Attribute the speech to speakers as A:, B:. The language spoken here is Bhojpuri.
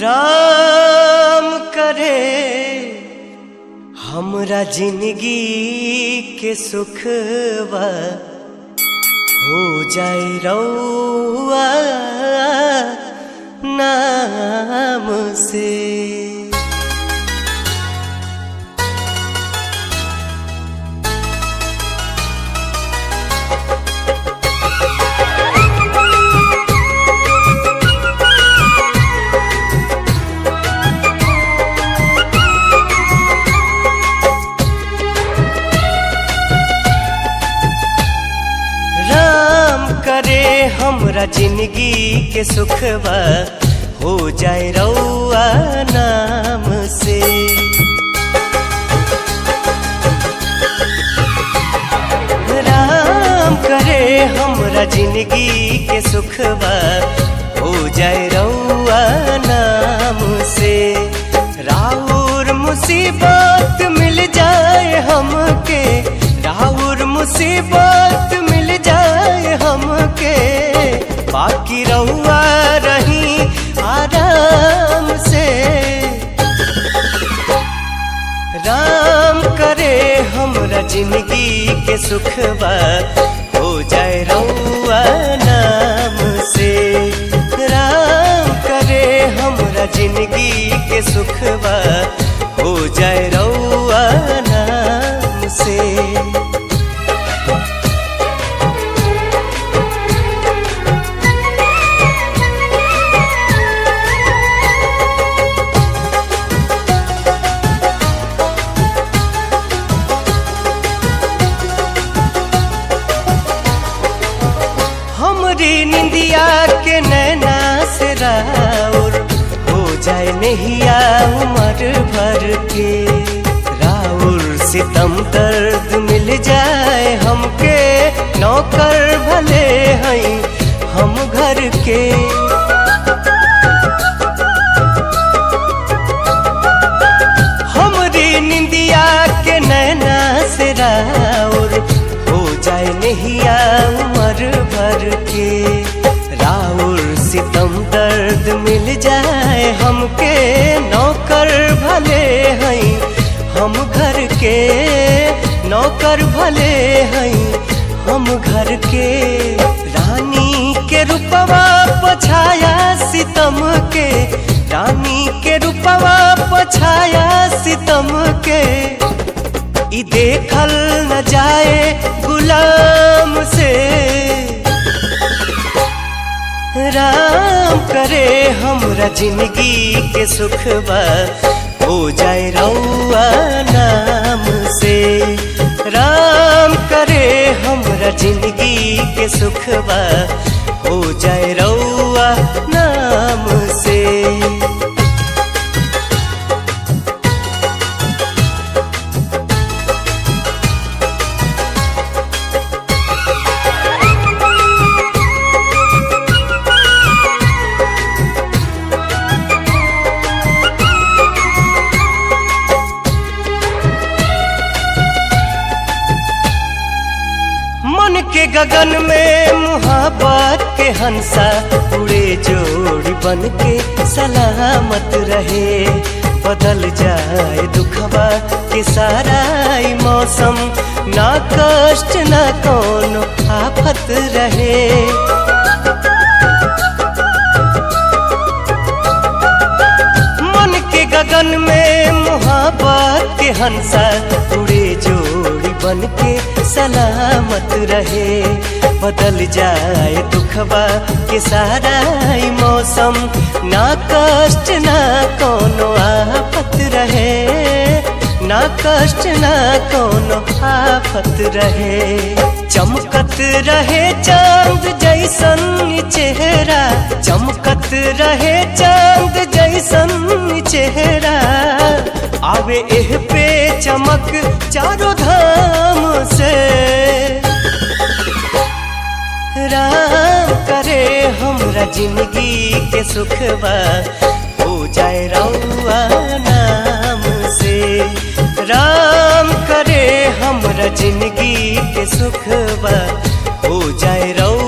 A: राम करे हमरा जिंदगी के सुखवा हो जाए रउआ नाम से। करे हमरा जिंदगी के सुखवा हो जाए रउआ नाम से। राम करे हमरा जिंदगी के सुखवा हो जाए रउआ नाम से। राउर मुसीबत मिल जाए हमके, राउर मुसीबत मिल जाए हमके, बाकी रहुआ रही आराम से। राम करे हमरा जिंदगी के सुखवा हो जाए रउआ नाम से। राम करे हमरा जिंदगी के सुखवा हो जाए रउआ नाम से। हमरी निंदिया के नैना से राउर हो जाए नहिया उम्र भर के। राउर सितम दर्द मिल जाए हमके, नौकर भले हैं हम घर के। हमरी निंदिया के नैना से राउर हो जाए नहिया उम्र भर के। राउर सितम दर्द मिल जाए हमके, नौकर भले हैं हम घर के। नौकर भले हैं हम घर के। रानी के रूपवा पछाया सितम के, रानी के रूपवा पछाया सितम के। ई देखल न जाए गुलाम से। राम करे हमरा जिंदगी के सुखवा हो जाए रउआ नाम से। राम करे हमरा जिंदगी के सुखवा हो जाए रउआ नाम से। मन के गगन में मुहाबत के हंसा उड़े, जोड़ी बन के सलामत रहे। बदल जाए दुखवा के सारा मौसम, ना कष्ट ना कोनो आफत रहे। मन के गगन में मुहाबत के हंसा उड़े, जोड़ी बन के सलामत रहे। बदल जाए दुखवा के सारा मौसम, ना कष्ट ना कोनो आफत रहे। ना कष्ट ना कोनो आफत रहे। चमकत रहे चांद जैसन चेहरा, चमकत रहे चांद जैसन चेहरा। आवे एह पे चमक चारों धाम से। राम करे हमरा जिंदगी के सुखवा हो जाए रउआ नाम से। राम करे हमरा जिंदगी के सुखवा हो जाए रउआ